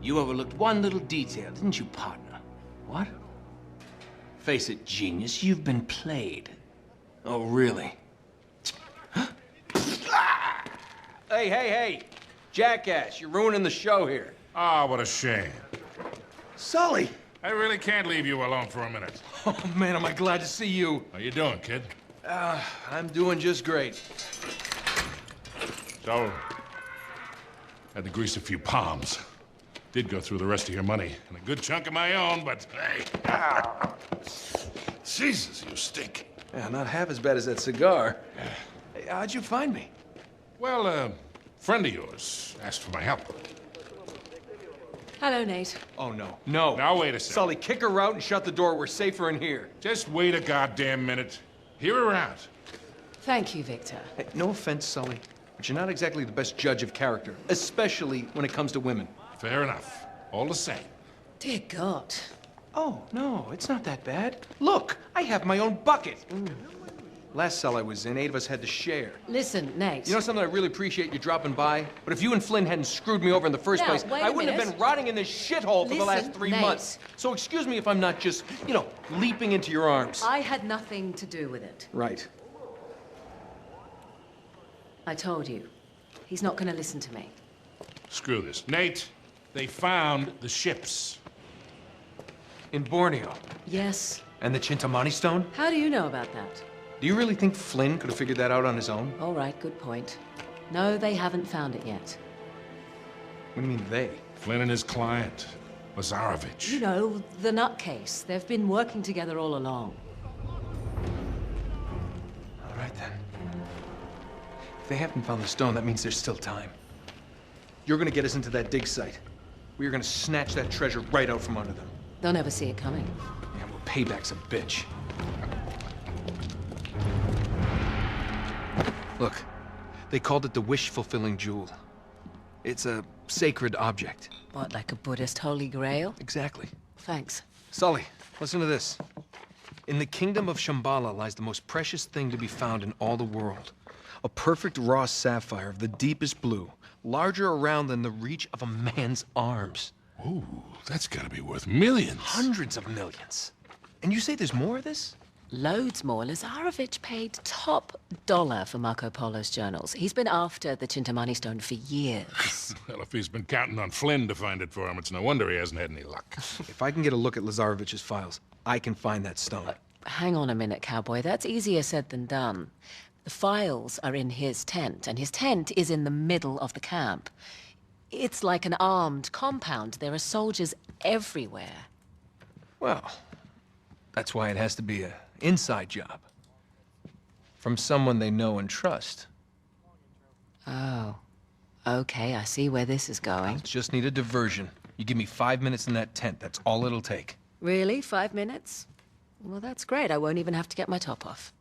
You overlooked one little detail, didn't you, partner? What? Face it, genius, you've been played. Oh, really? Hey! Jackass, you're ruining the show here. Ah, what a shame. Sully! I really can't leave you alone for a minute. Oh, man, am I glad to see you. How you doing, kid? I'm doing just great. So, had to grease a few palms. Did go through the rest of your money, and a good chunk of my own, but hey. Jesus, you stink. Yeah, not half as bad as that cigar. Hey, how'd you find me? Well, a friend of yours asked for my help. Hello, Nate. Oh, no. No. Now, wait a second. Sully, kick her out and shut the door. We're safer in here. Just wait a goddamn minute. Hear her out. Thank you, Victor. Hey, no offense, Sully, but you're not exactly the best judge of character, especially when it comes to women. Fair enough. All the same. Dear God. Oh, no, it's not that bad. Look, I have my own bucket. Last cell I was in, 8 of us had to share. Listen, Nate. You know something? I really appreciate you dropping by, but if you and Flynn hadn't screwed me over in the first Now, place, wait I a wouldn't have minute. been rotting in this shithole for the last Listen, 3 Nate. months. So excuse me if I'm not just, leaping into your arms. I had nothing to do with it. Right. I told you. He's not going to listen to me. Screw this. Nate, they found the ships. In Borneo. Yes. And the Chintamani stone? How do you know about that? Do you really think Flynn could have figured that out on his own? All right, good point. No, they haven't found it yet. What do you mean, they? Flynn and his client, Lazarovich. You know, the nutcase. They've been working together all along. All right, then. If they haven't found the stone, that means there's still time. You're gonna get us into that dig site. We are gonna snatch that treasure right out from under them. They'll never see it coming. Yeah, well, payback's a bitch. Look, they called it the wish-fulfilling jewel. It's a sacred object. What, like a Buddhist holy grail? Exactly. Thanks. Sully, listen to this. In the kingdom of Shambhala lies the most precious thing to be found in all the world. A perfect raw sapphire of the deepest blue, larger around than the reach of a man's arms. Ooh, that's gotta be worth millions. Hundreds of millions. And you say there's more of this? Loads more. Lazarovich paid top dollar for Marco Polo's journals. He's been after the Chintamani stone for years. Well, if he's been counting on Flynn to find it for him, it's no wonder he hasn't had any luck. If I can get a look at Lazarovich's files, I can find that stone. Hang on a minute, cowboy. That's easier said than done. The files are in his tent, and his tent is in the middle of the camp. It's like an armed compound. There are soldiers everywhere. Well, that's why it has to be an inside job. From someone they know and trust. Oh. Okay, I see where this is going. Just need a diversion. You give me 5 minutes in that tent, that's all it'll take. Really? 5 minutes? Well, that's great. I won't even have to get my top off.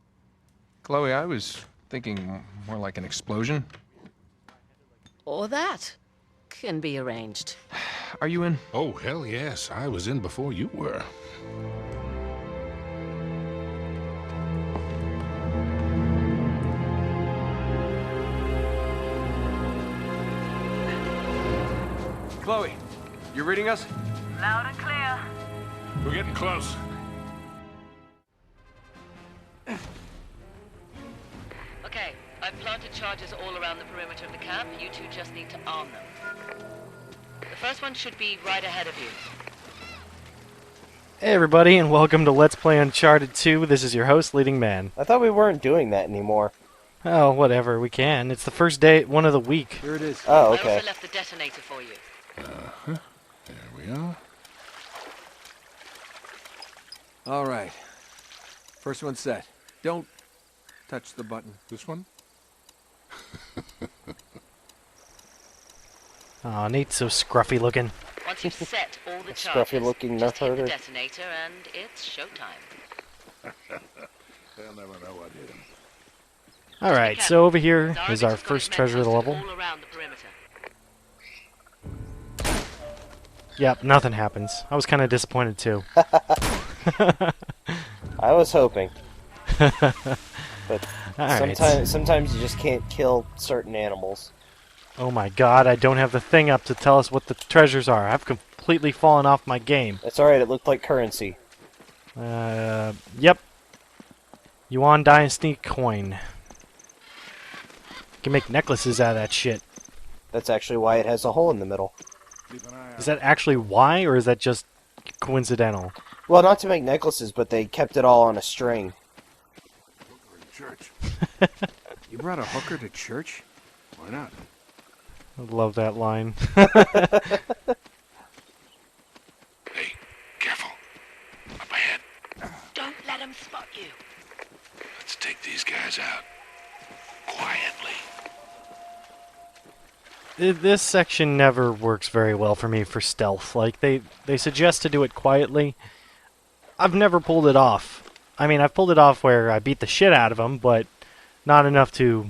Chloe, I was thinking more like an explosion. Or that. Can be arranged. Are you in? Oh, hell yes. I was in before you were. Chloe, you reading us? Loud and clear. We're getting close. Okay, I've planted charges all around the perimeter of the camp. You two just need to arm them. The first one should be right ahead of you. Hey everybody, and welcome to Let's Play Uncharted 2. This is your host, Leading Man. I thought we weren't doing that anymore. Oh, whatever, we can. It's the first day, one of the week. Here it is. Oh, I okay. also left the detonator for you. Uh-huh. There we are. All right. First one set. Don't touch the button. This one? Aw, Nate's so scruffy looking. Once you've set all the A charges, scruffy-looking just hit the nut-herder. detonator and it's showtime. They'll never know what hit him. Alright, so over here Lazarovich is our has got first his men treasure of the posted level. all around the perimeter. Yep, nothing happens. I was kind of disappointed too. I was hoping. But Alright. sometimes you just can't kill certain animals. Oh my god, I don't have the thing up to tell us what the treasures are. I've completely fallen off my game. That's alright, it looked like currency. Yep. Yuan Dynasty coin. You can make necklaces out of that shit. That's actually why it has a hole in the middle. Is that actually why, or is that just coincidental? Well, not to make necklaces, but they kept it all on a string. Church. You brought a hooker to church? Why not? I love that line. Hey, careful. Up ahead. Don't let him spot you. Let's take these guys out. Quietly. This section never works very well for me for stealth. Like, they suggest to do it quietly. I've never pulled it off. I mean, I've pulled it off where I beat the shit out of them, but not enough to,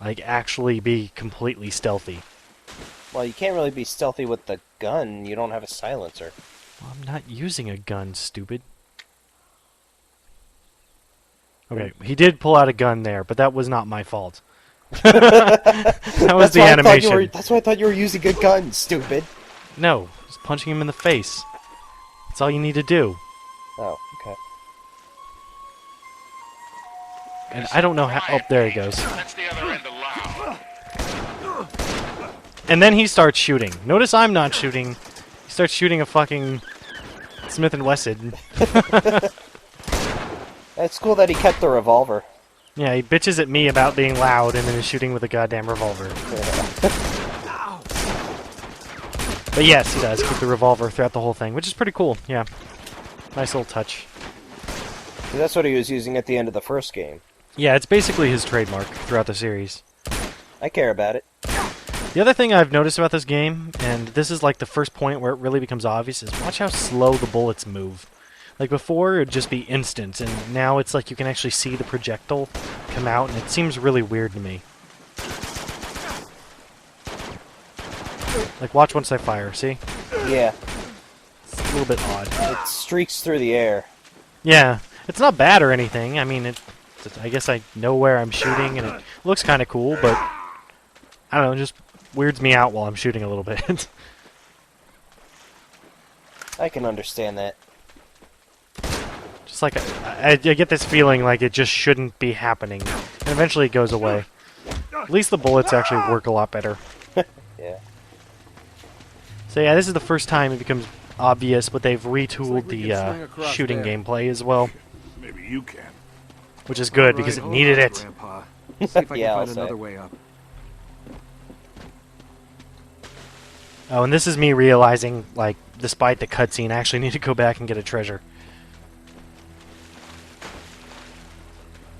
like, actually be completely stealthy. Well, you can't really be stealthy with the gun. You don't have a silencer. Well, I'm not using a gun, stupid. Okay, he did pull out a gun there, but that was not my fault. That was the animation. That's why I thought you were using a gun, stupid. No, just punching him in the face. That's all you need to do. Oh, okay. And I don't know how... Oh, there he goes. That's the other end allowed. And then he starts shooting. Notice I'm not shooting. He starts shooting a fucking Smith & Wesson. It's cool that he kept the revolver. Yeah, he bitches at me about being loud and then is shooting with a goddamn revolver. But yes, he does keep the revolver throughout the whole thing, which is pretty cool, yeah. Nice little touch. So that's what he was using at the end of the first game. Yeah, it's basically his trademark throughout the series. I care about it. The other thing I've noticed about this game, and this is like the first point where it really becomes obvious, is watch how slow the bullets move. Like before, it would just be instant, and now it's like you can actually see the projectile come out, and it seems really weird to me. Like, watch once I fire, see? Yeah. It's a little bit odd. It streaks through the air. Yeah, it's not bad or anything. I mean, I guess I know where I'm shooting, and it looks kind of cool, but I don't know, it just weirds me out while I'm shooting a little bit. I can understand that. Just like, I get this feeling like it just shouldn't be happening. And eventually it goes away. At least the bullets actually work a lot better. Yeah. So yeah, this is the first time it becomes obvious, but they've retooled the shooting gameplay as well. Maybe you can. Which is good, because it needed it. Grandpa. See if I can Yeah, I'll find say. another way up. Oh, and this is me realizing, like, despite the cutscene, I actually need to go back and get a treasure.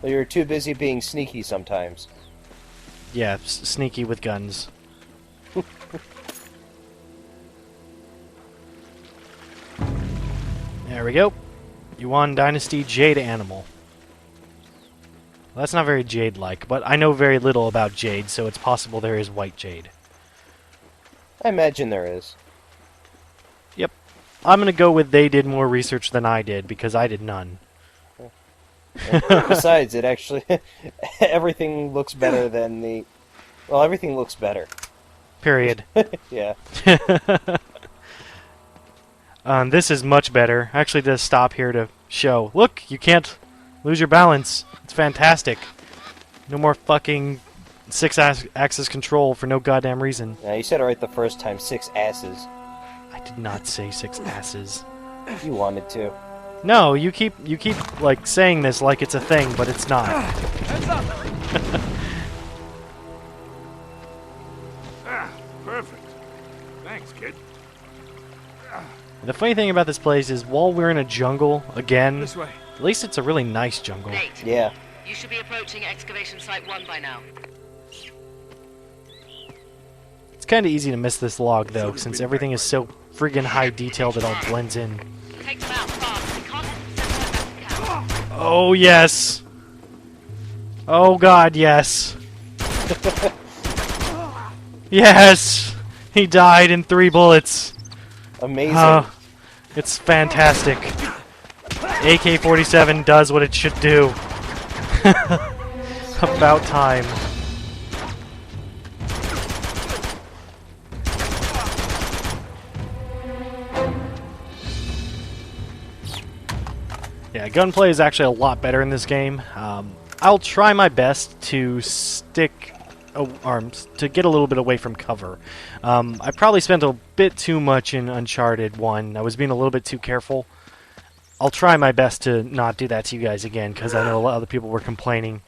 Well, you're too busy being sneaky sometimes. Yeah, sneaky with guns. There we go. Yuan Dynasty Jade Animal. Well, that's not very Jade-like, but I know very little about Jade, so it's possible there is white Jade. I imagine there is. Yep. I'm gonna go with they did more research than I did, because I did none. Besides, it actually... everything looks better than the... Well, everything looks better. Period. Yeah. This is much better. I actually just stop here to show. Look, you can't lose your balance. It's fantastic. No more fucking 6-axis control for no goddamn reason. Now, you said it right the first time, 6 asses. I did not say 6 asses. You wanted to. No, you keep like saying this like it's a thing, but it's not. Perfect. Thanks, kid. The funny thing about this place is, while we're in a jungle again, This way. at least it's a really nice jungle. Nate, Yeah. you should be approaching excavation site 1 by now. It's kind of easy to miss this log though, since everything is so friggin' high detailed it all blends in. Take them out fast. We can't send them back to camp. Oh yes! Oh god, yes! Yes! He died in 3 bullets! Amazing. It's fantastic. AK-47 does what it should do. About time. Yeah, gunplay is actually a lot better in this game. I'll try my best to stick arms to get a little bit away from cover. I probably spent a bit too much in Uncharted 1. I was being a little bit too careful. I'll try my best to not do that to you guys again, because I know a lot of other people were complaining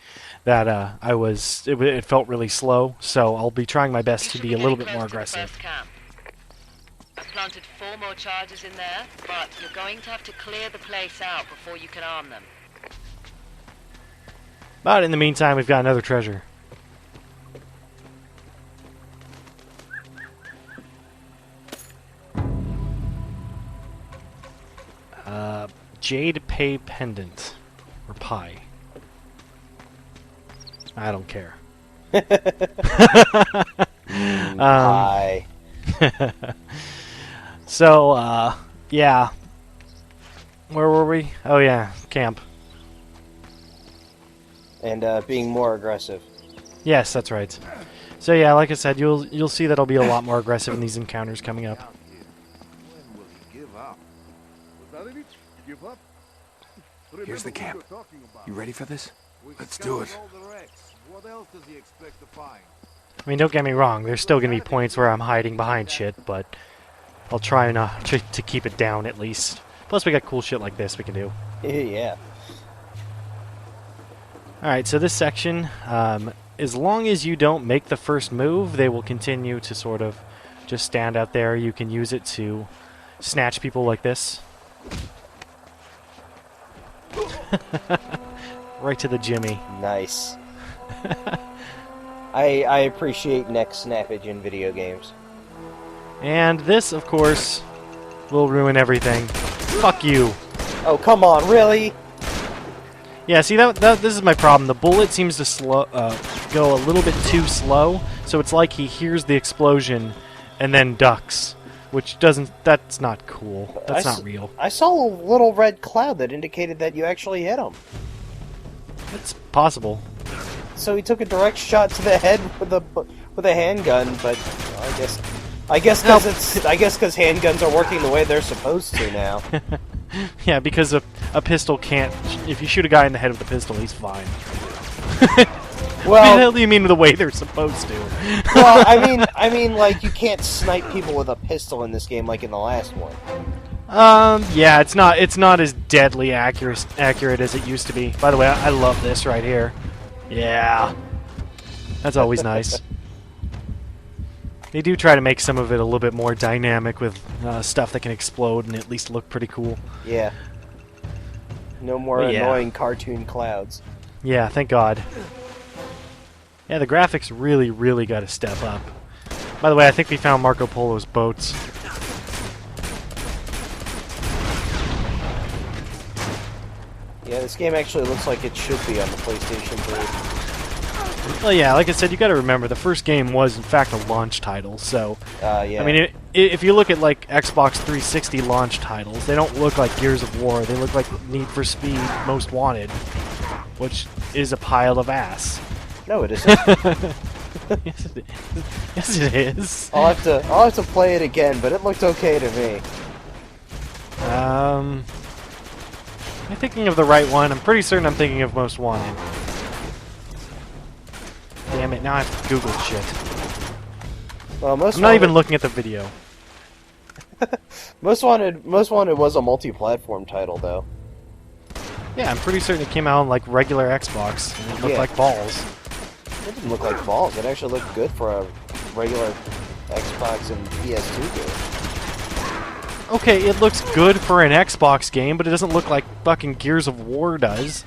that it felt really slow. So I'll be trying my best to be a little bit more aggressive. I've planted 4 more charges in there, but you're going to have to clear the place out before you can arm them. But in the meantime, we've got another treasure. Jade Pay Pendant. Or pie. I don't care. Hi. So, yeah. Where were we? Oh yeah, camp. And being more aggressive. Yes, that's right. So yeah, like I said, you'll see that I'll be a lot more aggressive in these encounters coming up. Here's the camp. You ready for this? Let's do it. I mean, don't get me wrong, there's still gonna be points where I'm hiding behind shit, but I'll try not to keep it down at least. Plus we got cool shit like this we can do. Yeah. Alright, so this section, as long as you don't make the first move, they will continue to sort of just stand out there. You can use it to snatch people like this. Right to the Jimmy. Nice. I appreciate neck snappage in video games. And this, of course, will ruin everything. Fuck you. Oh, come on, really? Yeah, see, this is my problem. The bullet seems to go a little bit too slow, so it's like he hears the explosion and then ducks, which that's not cool. That's not real. I saw a little red cloud that indicated that you actually hit him. It's possible. So he took a direct shot to the head with a handgun, but I guess because handguns are working the way they're supposed to now. Yeah, because a pistol can't. If you shoot a guy in the head with a pistol, he's fine. Well, what the hell do you mean the way they're supposed to? Well, I mean, like you can't snipe people with a pistol in this game like in the last one. Yeah, it's not as deadly accurate as it used to be. By the way, I love this right here. Yeah, that's always nice. They do try to make some of it a little bit more dynamic with stuff that can explode and at least look pretty cool. Yeah. No more annoying cartoon clouds. Yeah, thank God. Yeah, the graphics really, really got to step up. By the way, I think we found Marco Polo's boats. Yeah, this game actually looks like it should be on the PlayStation 3. Well, yeah, like I said, you got to remember the first game was in fact a launch title. So, yeah. I mean, if you look at like Xbox 360 launch titles, they don't look like Gears of War. They look like Need for Speed Most Wanted, which is a pile of ass. No, it isn't. Yes, it is. Yes, it is. I'll have to play it again, but it looked okay to me. Am I thinking of the right one? I'm pretty certain I'm thinking of Most Wanted. Damn it, now I have to Google shit. Well, I'm not even looking at the video. Most Wanted was a multi-platform title, though. Yeah, I'm pretty certain it came out on like regular Xbox, and it looked like balls. It didn't look like balls. It actually looked good for a regular Xbox and PS2 game. Okay, it looks good for an Xbox game, but it doesn't look like fucking Gears of War does.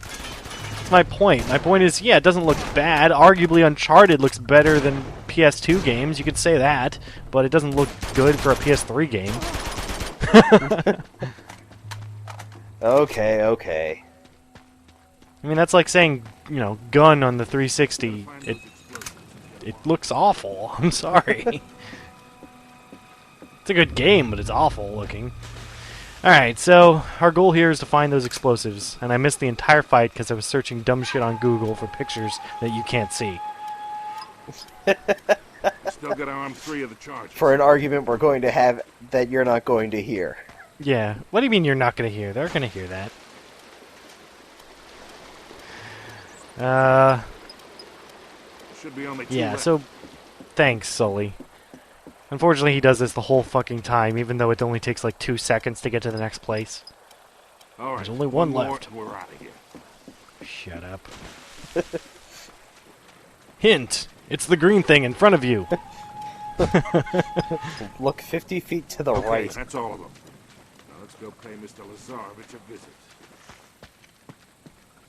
That's my point. My point is, yeah, it doesn't look bad. Arguably, Uncharted looks better than PS2 games. You could say that, but it doesn't look good for a PS3 game. Okay. I mean, that's like saying, you know, Gun on the 360. It looks awful. I'm sorry. It's a good game, but it's awful looking. Alright, so our goal here is to find those explosives, and I missed the entire fight because I was searching dumb shit on Google for pictures that you can't see. Still got to arm 3 of the charges. For an argument we're going to have that you're not going to hear. Yeah. What do you mean you're not gonna hear? They're gonna hear that. Should be only 2 Yeah, left. so thanks, Sully. Unfortunately, he does this the whole fucking time, even though it only takes like 2 seconds to get to the next place. All right, there's only one more, left. and we're out of here. Shut up. Hint! It's the green thing in front of you. Look 50 feet to the Okay, right. that's all of them. Now let's go pay Mr. Lazarevich a visit.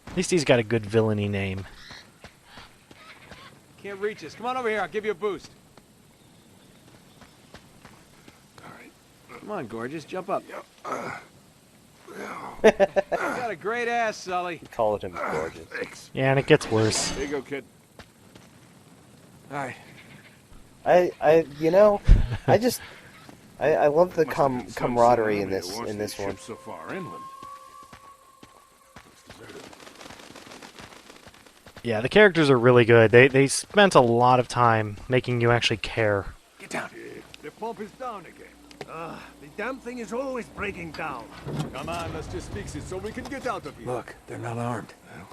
At least he's got a good villainy name. Can't reach us. Come on over here. I'll give you a boost. All right. Come on, gorgeous. Jump up. You got a great ass, Sully. Call him gorgeous. Thanks. Yeah, and it gets worse. There you go, kid. All right. You know, I love the Must have been some camaraderie in tsunami that this launched these one. ships so far inland. Looks deserted. Yeah, the characters are really good. They spent a lot of time making you actually care. Get down. The pump is down again. The damn thing is always breaking down. Come on, let's just fix it so we can get out of here. Look, they're not armed. Well,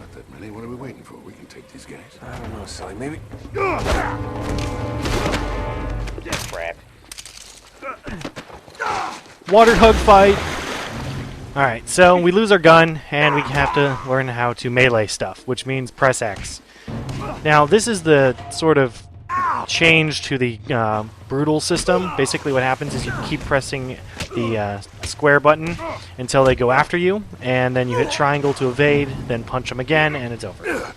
not that many. What are we waiting for? We can take these guys. I don't know, Sully. Maybe. Crap. Water hug fight! Alright, so we lose our gun, and we have to learn how to melee stuff, which means press X. Now, this is the sort of change to the brutal system. Basically what happens is you keep pressing the square button until they go after you, and then you hit triangle to evade, then punch them again, and it's over.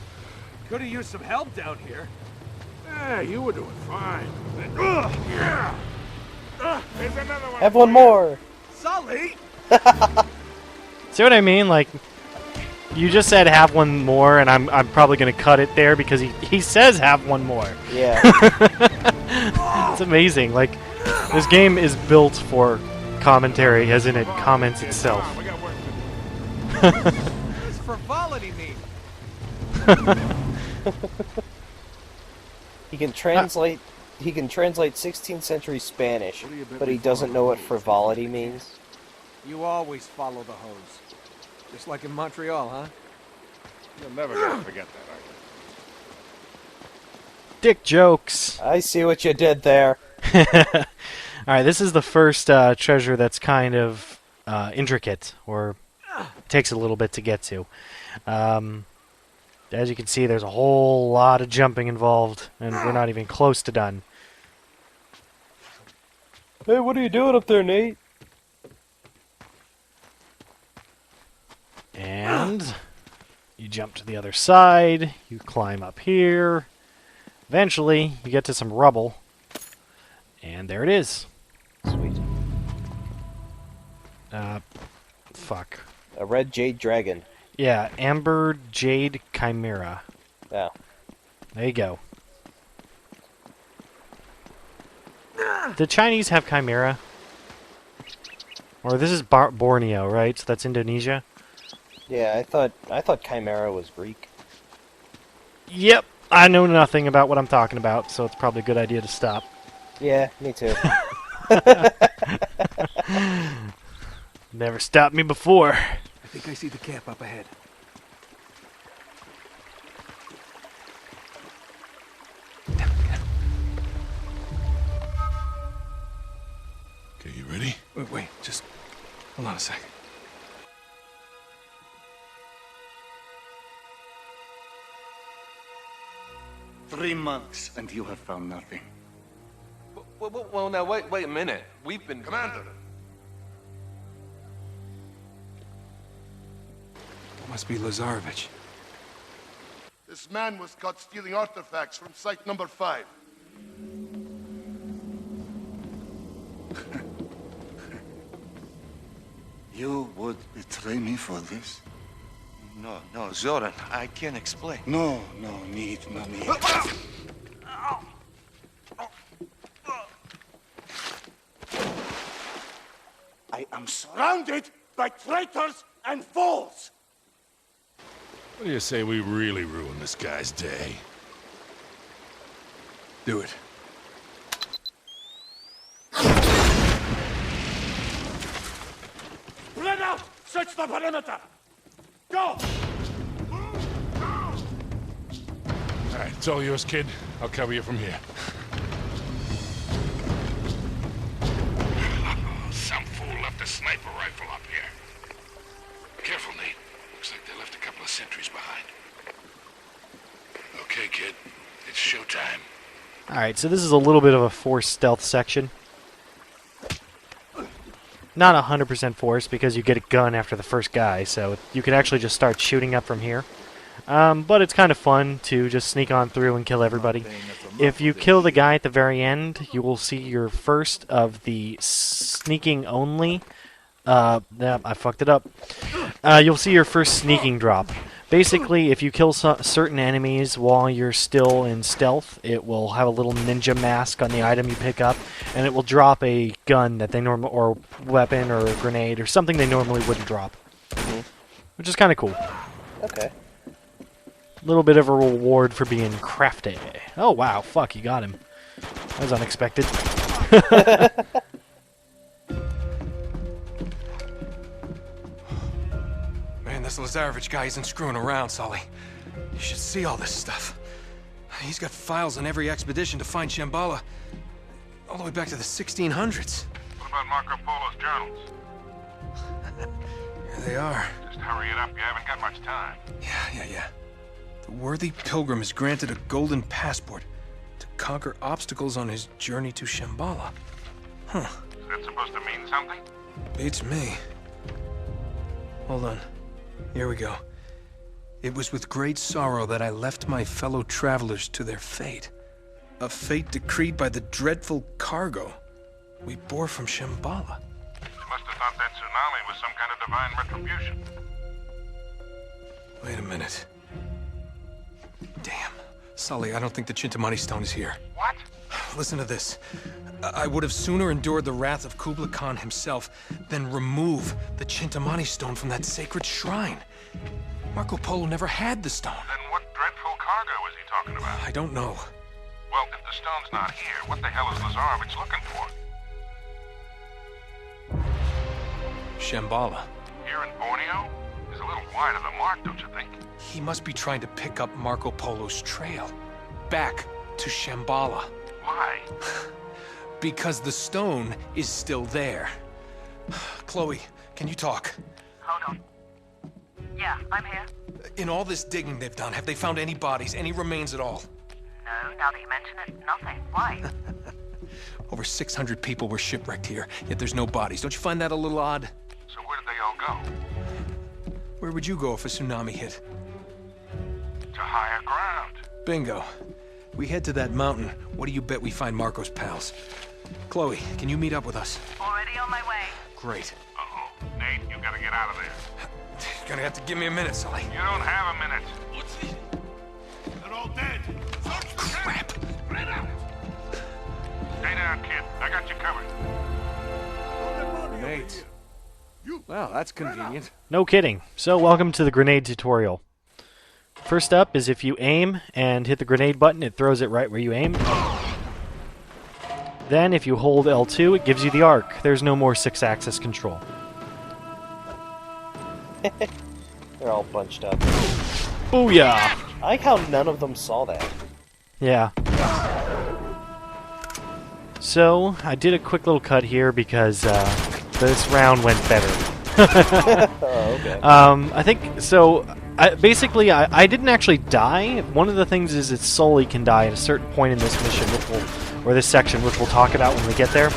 Could have used some help down here. Yeah, you were doing fine. There's another one. Have one more. Sully! See what I mean? Like, you just said have one more, and I'm probably going to cut it there because he says have one more. Yeah. It's amazing. Like, this game is built for commentary, as in it comments itself. We got work to do. What does frivolity mean? He can translate. He can translate 16th century Spanish, What do you bet but we he doesn't know what frivolity means. You always follow the hose. Just like in Montreal, huh? You're never gonna forget that, are you? Dick jokes. I see what you did there. Alright, this is the first treasure that's kind of intricate, or takes a little bit to get to. As you can see, there's a whole lot of jumping involved, and we're not even close to done. Hey, what are you doing up there, Nate? And you jump to the other side, you climb up here. Eventually, you get to some rubble, and there it is. Sweet. Fuck. A red jade dragon. Yeah, Amber Jade Chimera. Oh. There you go. The Chinese have Chimera. Or this is Borneo, right? So that's Indonesia. Yeah, I thought chimera was Greek. Yep, I know nothing about what I'm talking about, so it's probably a good idea to stop. Yeah, me too. Never stopped me before. I think I see the camp up ahead. Okay, you ready? Wait, just hold on a second. Three months, and you have found nothing. Well, now, wait a minute. We've been... Commander! Must be Lazarevich. This man was caught stealing artifacts from site number 5. You would betray me for this? No, Zoran, I can't explain. No need. I am surrounded by traitors and fools! What do you say we really ruin this guy's day? Do it. Search the perimeter! Go! All right, it's all yours, kid. I'll cover you from here. Some fool left a sniper rifle up here. Careful, Nate. Looks like they left a couple of sentries behind. Okay, kid. It's showtime. Alright, so this is a little bit of a forced stealth section. Not 100% forced because you get a gun after the first guy, so you could actually just start shooting up from here. But it's kind of fun to just sneak on through and kill everybody. If you kill the guy at the very end, you will see your first of the sneaking only. I fucked it up. You'll see your first sneaking drop. Basically, if you kill certain enemies while you're still in stealth, it will have a little ninja mask on the item you pick up, and it will drop a gun that they normally, or weapon, or a grenade, or something they normally wouldn't drop. Which is kind of cool. Okay. A little bit of a reward for being crafty. Oh wow, fuck, you got him. That was unexpected. Man, this Lazarevich guy isn't screwing around, Sully. You should see all this stuff. He's got files on every expedition to find Shambhala, all the way back to the 1600s. What about Marco Polo's journals? Here they are. Just hurry it up. You haven't got much time. Yeah. The worthy pilgrim is granted a golden passport to conquer obstacles on his journey to Shambhala. Huh. Is that supposed to mean something? Beats me. Hold on. Here we go. It was with great sorrow that I left my fellow travelers to their fate. A fate decreed by the dreadful cargo we bore from Shambhala. You must have thought that tsunami was some kind of divine retribution. Wait a minute. Damn. Sully, I don't think the Chintamani stone is here. What? Listen to this. I would have sooner endured the wrath of Kublai Khan himself than remove the Chintamani stone from that sacred shrine. Marco Polo never had the stone. Then what dreadful cargo is he talking about? I don't know. Well, if the stone's not here, what the hell is Lazarevich looking for? Shambhala. Here in Borneo? He's a little wide of the mark, don't you think? He must be trying to pick up Marco Polo's trail. Back to Shambhala. Why? Because the stone is still there. Chloe, can you talk? Hold on. Yeah, I'm here. In all this digging they've done, have they found any bodies, any remains at all? No, now that you mention it, nothing. Why? Over 600 people were shipwrecked here, yet there's no bodies. Don't you find that a little odd? So where did they all go? Where would you go if a tsunami hit? To higher ground. Bingo. We head to that mountain. What do you bet we find Marco's pals? Chloe, can you meet up with us? Already on my way. Great. Uh-oh. Nate, you gotta get out of there. You're gonna have to give me a minute, Sully. You don't have a minute. What's this? They're all dead. Crap. Stay down, kid. I got you covered. Nate. Well, that's convenient. No kidding. So welcome to the grenade tutorial. First up is if you aim and hit the grenade button, it throws it right where you aim. Then if you hold L2, it gives you the arc. There's no more 6-axis control. They're all bunched up. Booyah! I like how none of them saw that. Yeah. So, I did a quick little cut here because this round went better. Oh, okay. I think, so, basically, I didn't actually die. One of the things is that Sully can die at a certain point in this mission, or this section, which we'll talk about when we get there.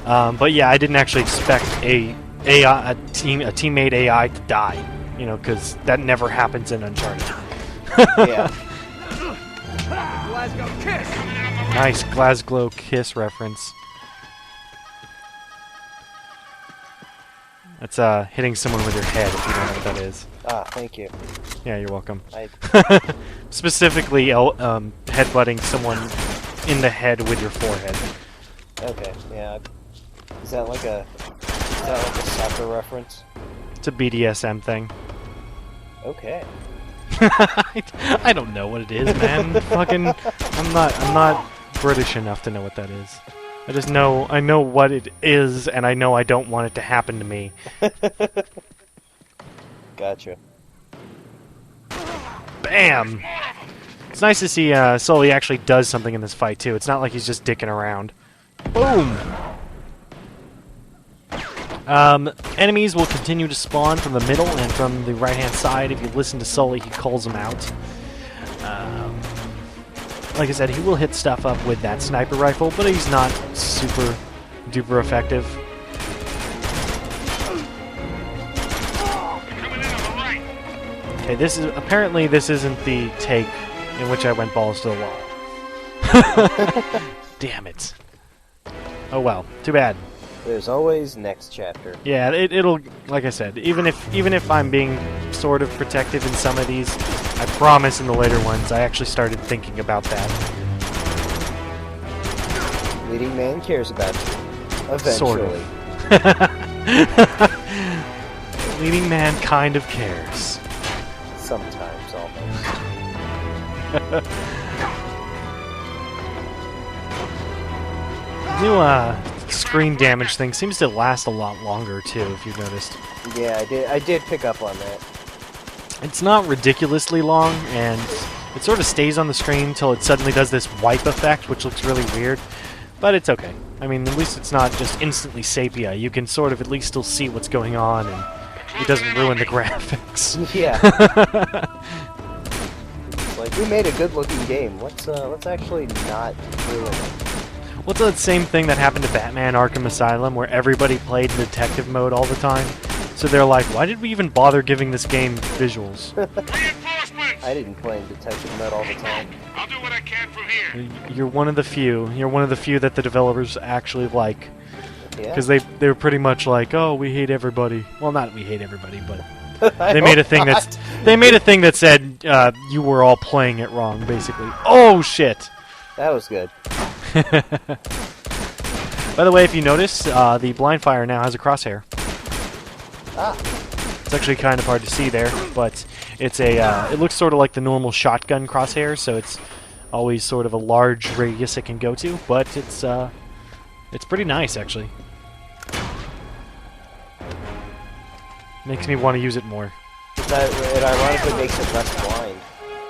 But yeah, I didn't actually expect a teammate AI to die, you know, because that never happens in Uncharted. Yeah. Nice Glasgow Kiss reference. That's hitting someone with your head, if you don't know what that is. Ah, thank you. Yeah, you're welcome. I... Specifically, headbutting someone in the head with your forehead. Okay, yeah. Is that like a soccer reference? It's a BDSM thing. Okay. I don't know what it is, man. Fucking, I'm not British enough to know what that is. I know what it is, and I know I don't want it to happen to me. Gotcha. Bam! It's nice to see Sully actually does something in this fight, too. It's not like he's just dicking around. Boom! Enemies will continue to spawn from the middle and from the right-hand side. If you listen to Sully, he calls them out. Like I said, he will hit stuff up with that sniper rifle, but he's not super duper effective. Okay, apparently this isn't the take in which I went balls to the wall. Damn it. Oh well, too bad. There's always next chapter. Yeah, it'll, like I said, even if I'm being sort of protective in some of these, I promise in the later ones I actually started thinking about that. Leading man cares about you. Eventually. Sort of. Leading man kind of cares. Sometimes, almost. New screen damage thing seems to last a lot longer too, if you've noticed. Yeah, I did pick up on that. It's not ridiculously long, and it sort of stays on the screen until it suddenly does this wipe effect, which looks really weird. But it's okay. I mean, at least it's not just instantly sepia. You can sort of at least still see what's going on, and it doesn't ruin the graphics. Yeah. It's like, we made a good-looking game. Let's actually not ruin it. What's that same thing that happened to Batman Arkham Asylum, where everybody played in detective mode all the time? So they're like, why did we even bother giving this game visuals? I didn't play in detective mode all the time. I'll do what I can from here. You're one of the few. You're one of the few that the developers actually like. Yeah. Because they were pretty much like, oh, we hate everybody. Well, not we hate everybody, but they made a thing that said you were all playing it wrong, basically. Oh shit! That was good. By the way, if you notice, the blind fire now has a crosshair. Ah. It's actually kind of hard to see there, but it's a. It looks sort of like the normal shotgun crosshair, so it's always sort of a large radius it can go to. But it's pretty nice actually. Makes me want to use it more. It ironically makes it less blind.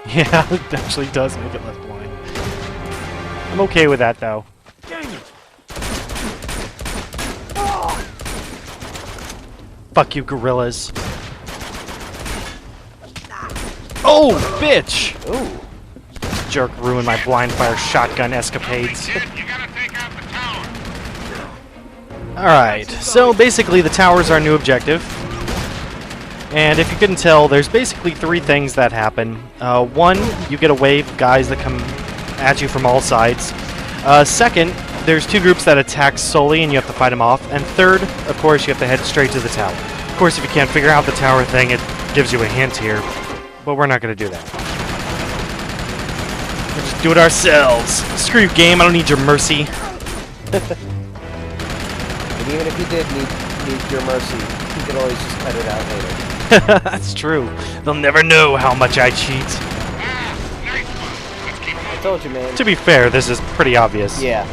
Yeah, it actually does make it less blind. I'm okay with that though. Fuck you, gorillas. Oh, bitch! Ooh. Jerk ruined my blind fire shotgun escapades. Alright, so basically the tower's our new objective. And if you couldn't tell, there's basically three things that happen. One, you get a wave of guys that come at you from all sides. Second, there's two groups that attack solely and you have to fight them off. And third, of course, you have to head straight to the tower. Of course, if you can't figure out the tower thing, it gives you a hint here. But we're not going to do that. We'll just do it ourselves. Screw you, game. I don't need your mercy. And even if you did need your mercy, you could always just cut it out later. That's true. They'll never know how much I cheat. I told you, man. To be fair, this is pretty obvious. Yeah.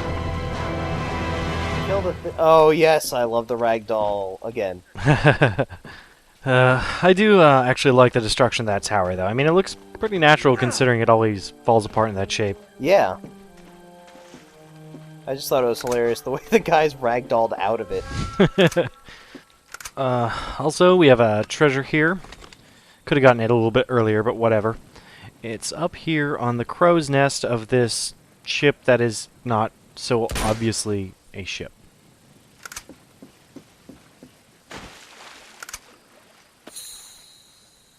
Kill the oh, yes, I love the ragdoll again. I do actually like the destruction of that tower, though. I mean, it looks pretty natural considering it always falls apart in that shape. Yeah. I just thought it was hilarious the way the guys ragdolled out of it. Also, we have a treasure here. Could have gotten it a little bit earlier, but whatever. It's up here on the crow's nest of this ship that is not so obviously a ship.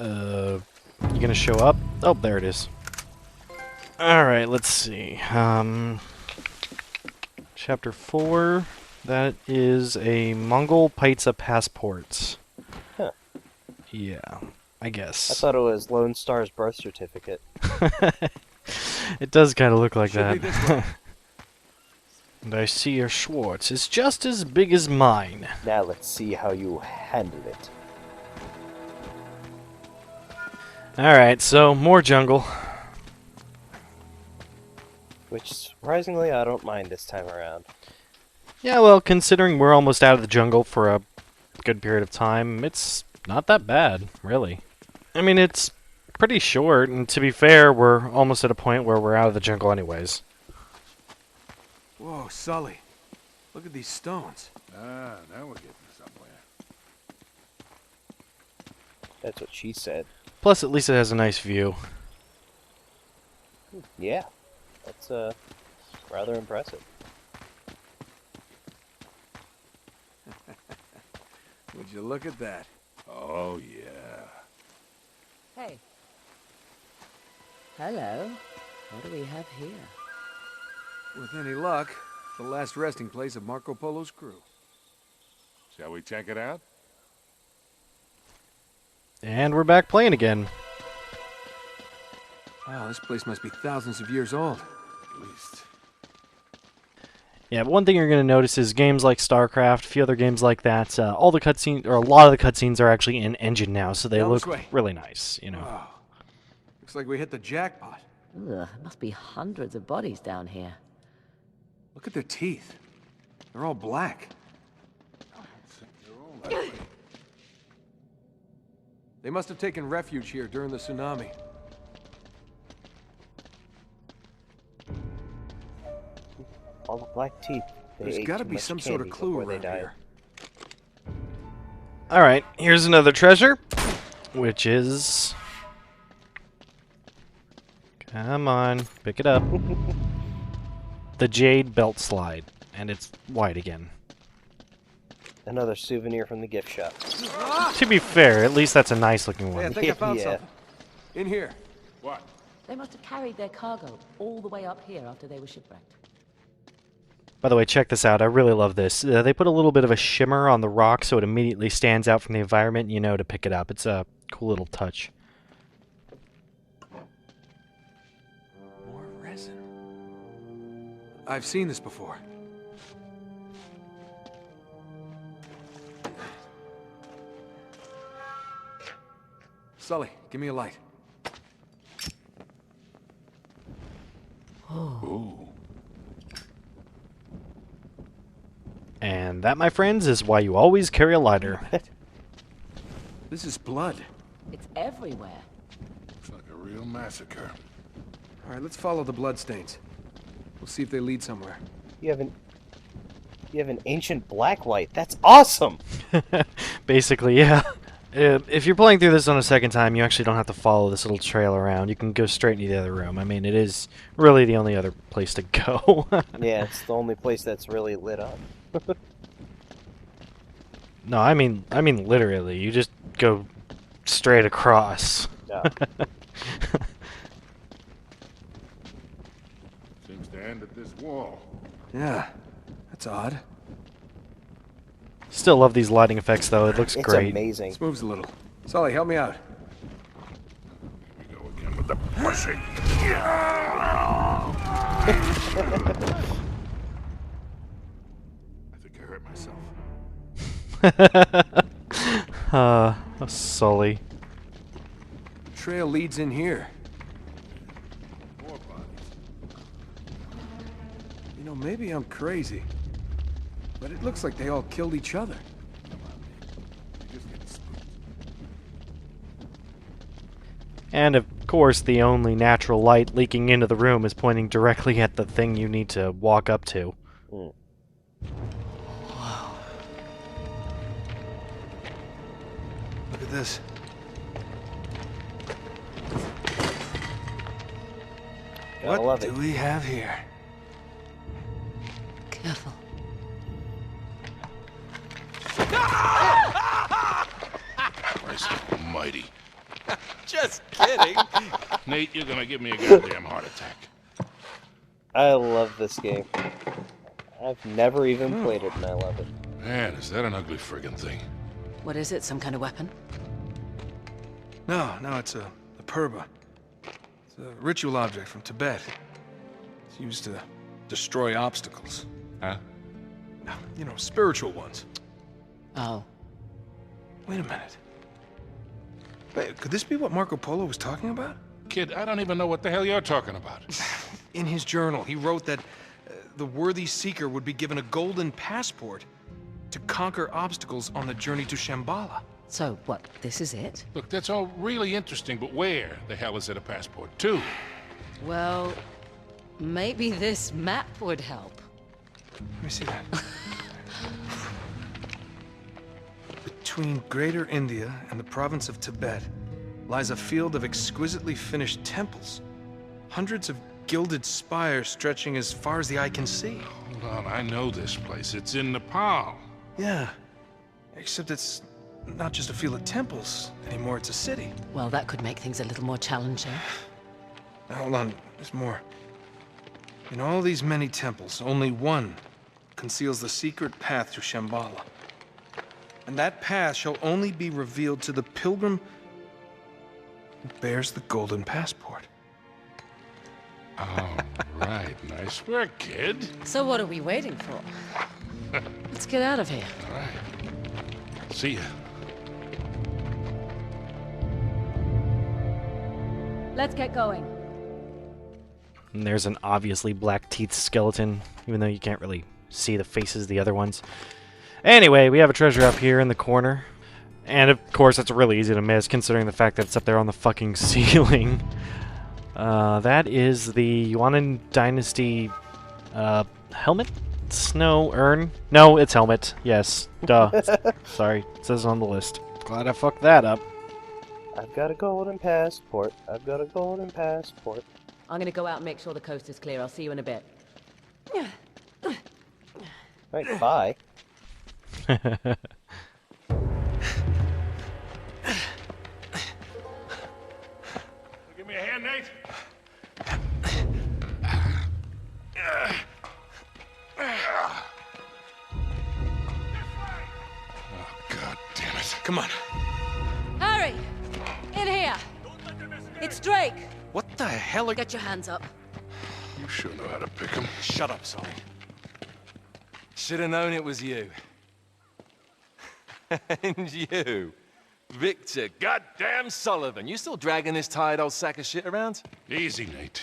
You gonna show up? Oh, there it is. Alright, let's see. Chapter 4. That is a Mongol pizza passport. Huh. Yeah, I guess. I thought it was Lone Star's birth certificate. It does kind of look like that. And I see your Schwartz is just as big as mine. Now let's see how you handle it. Alright, so more jungle. Which, surprisingly, I don't mind this time around. Yeah, well, considering we're almost out of the jungle for a good period of time, it's not that bad, really. I mean, it's pretty short, and to be fair, we're almost at a point where we're out of the jungle anyways. Whoa, Sully. Look at these stones. Ah, now we're getting somewhere. That's what she said. Plus, at least it has a nice view. Yeah. That's rather impressive. Would you look at that? Oh, yeah. Hey. Hello. What do we have here? With any luck, the last resting place of Marco Polo's crew. Shall we check it out? And we're back playing again. Wow, this place must be thousands of years old. At least. Yeah, but one thing you're going to notice is games like StarCraft, a few other games like that, all the cutscenes, or a lot of the cutscenes are actually in engine now, so they Down look this way. really nice, you know. Wow. Looks like we hit the jackpot. Ugh, must be hundreds of bodies down here. Look at their teeth. They're all black. They must have taken refuge here during the tsunami. All the black teeth. There's got to be some sort of clue around here. Alright, here's another treasure, which is... Come on, pick it up. The Jade Belt Slide, and it's white again. Another souvenir from the gift shop. To be fair, at least that's a nice looking Hey, I one. think I found Yeah. something. In here. What? They must have carried their cargo all the way up here after they were shipwrecked. By the way, check this out. I really love this. They put a little bit of a shimmer on the rock so it immediately stands out from the environment, and you know to pick it up. It's a cool little touch. More resin. I've seen this before. Sully, give me a light. Ooh. And that, my friends, is why you always carry a lighter. This is blood. It's everywhere. Looks like a real massacre. All right, let's follow the bloodstains. We'll see if they lead somewhere. You have an ancient black light. That's awesome. Basically, yeah. If you're playing through this on a second time, you actually don't have to follow this little trail around. You can go straight into the other room. I mean, it is really the only other place to go. Yeah, it's the only place that's really lit up. No, I mean literally. You just go straight across. Yeah. Seems to end at this wall. Yeah, that's odd. Still love these lighting effects, though. It looks It's great. amazing. This moves a little. Sully, help me out. Here we go again with the pushing. I think I hurt myself. Sully. Trail leads in here. More bodies. You know, maybe I'm crazy, but it looks like they all killed each other. You're just getting spooked. And of course, the only natural light leaking into the room is pointing directly at the thing you need to walk up to. Mm. Look at this. Gotta What love do it. we have here? Careful. Christ almighty. Just kidding. Nate, you're gonna give me a goddamn heart attack. I love this game. I've never even played it, and I love it. Man, is that an ugly friggin' thing. What is it? Some kind of weapon? No, it's a purba. It's a ritual object from Tibet. It's used to destroy obstacles. Huh? You know, spiritual ones. Oh. Wait a minute. Wait, could this be what Marco Polo was talking about? Kid, I don't even know what the hell you're talking about. In his journal, he wrote that the worthy seeker would be given a golden passport to conquer obstacles on the journey to Shambhala. So, what, this is it? Look, that's all really interesting, but where the hell is it a passport to? Well, maybe this map would help. Let me see that. Between Greater India and the province of Tibet lies a field of exquisitely finished temples. Hundreds of gilded spires stretching as far as the eye can see. Hold on, I know this place. It's in Nepal. Yeah, except it's not just a field of temples anymore, it's a city. Well, that could make things a little more challenging. Now, hold on, there's more. In all these many temples, only one conceals the secret path to Shambhala. And that path shall only be revealed to the pilgrim who bears the golden passport. Oh, right. Nice work, kid. So what are we waiting for? Let's get out of here. All right. See ya. Let's get going. And there's an obviously black teeth skeleton, even though you can't really see the faces of the other ones. Anyway, we have a treasure up here in the corner. And of course, it's really easy to miss, considering the fact that it's up there on the fucking ceiling. That is the Yuan Dynasty helmet? Snow urn? No, it's helmet. Yes. Duh. Sorry. It says on the list. Glad I fucked that up. I've got a golden passport. I've got a golden passport. I'm gonna go out and make sure the coast is clear. I'll see you in a bit. Right, bye. Give me a hand, Nate. Oh, God damn it. Come on. Harry! In here! It's Drake! What the hell are... Get your hands up. You sure know how to pick 'em. Shut up, Sully. Should have known it was you. And you, Victor goddamn Sullivan. You still dragging this tired old sack of shit around? Easy, Nate.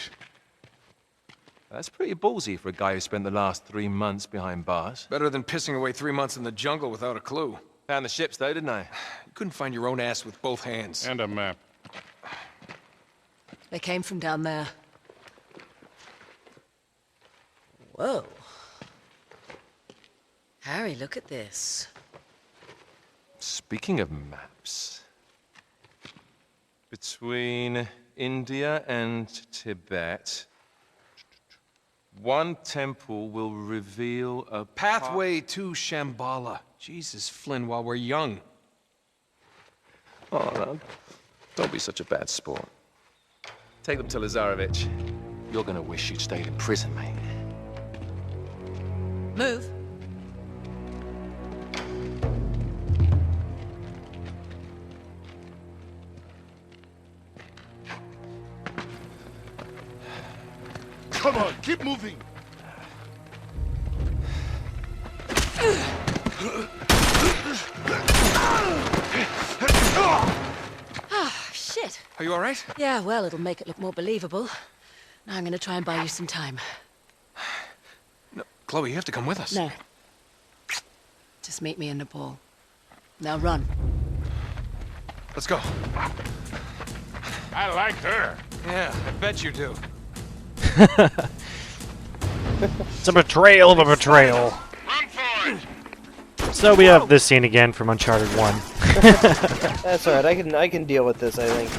That's pretty ballsy for a guy who spent the last 3 months behind bars. Better than pissing away 3 months in the jungle without a clue. Found the ships, though, didn't I? You couldn't find your own ass with both hands. And a map. They came from down there. Whoa. Harry, look at this. Speaking of maps, between India and Tibet, one temple will reveal a Pathway to Shambhala. Jesus, Flynn, while we're young. Oh, no. Don't be such a bad sport. Take them to Lazarevich. You're gonna wish you'd stayed in prison, mate. Move. Come on, keep moving. Shit. Are you all right? Yeah, well, it'll make it look more believable. Now I'm gonna try and buy you some time. No, Chloe, you have to come with us. No. Just meet me in Nepal. Now run. Let's go. I like her. Yeah, I bet you do. It's a betrayal of a betrayal. Run for it. So we have this scene again from Uncharted 1. That's alright, I can deal with this, I think.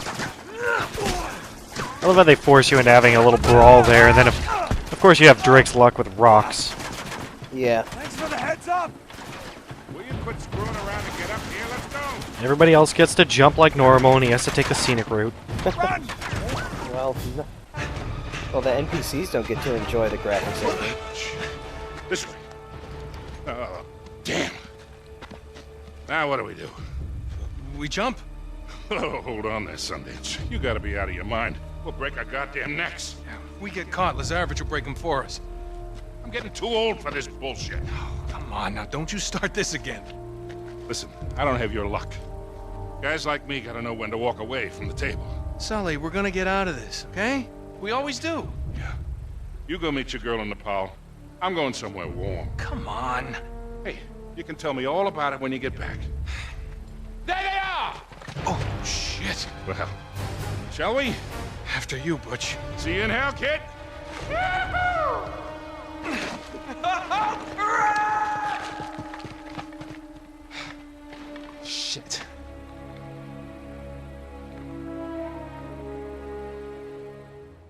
I love how they force you into having a little brawl there, and then of course you have Drake's luck with rocks. Yeah. Thanks for the heads up. Will you quit screwing around and get up here? Let's go. Everybody else gets to jump like normal, and he has to take the scenic route. Run. Well, no. Well, the NPCs don't get to enjoy the graphics of it. This way. Oh, damn. Now what do we do? We jump. Oh, hold on there, Sundance. You gotta be out of your mind. We'll break our goddamn necks. If we get caught, Lazarevich will break them for us. I'm getting too old for this bullshit. Come on, now don't you start this again. Listen, I don't have your luck. Guys like me gotta know when to walk away from the table. Sully, we're gonna get out of this, okay? We always do. Yeah. You go meet your girl in Nepal. I'm going somewhere warm. Come on. Hey, you can tell me all about it when you get back. There they are! Shit. Well, shall we? After you, Butch. See you in hell, kid. Shit.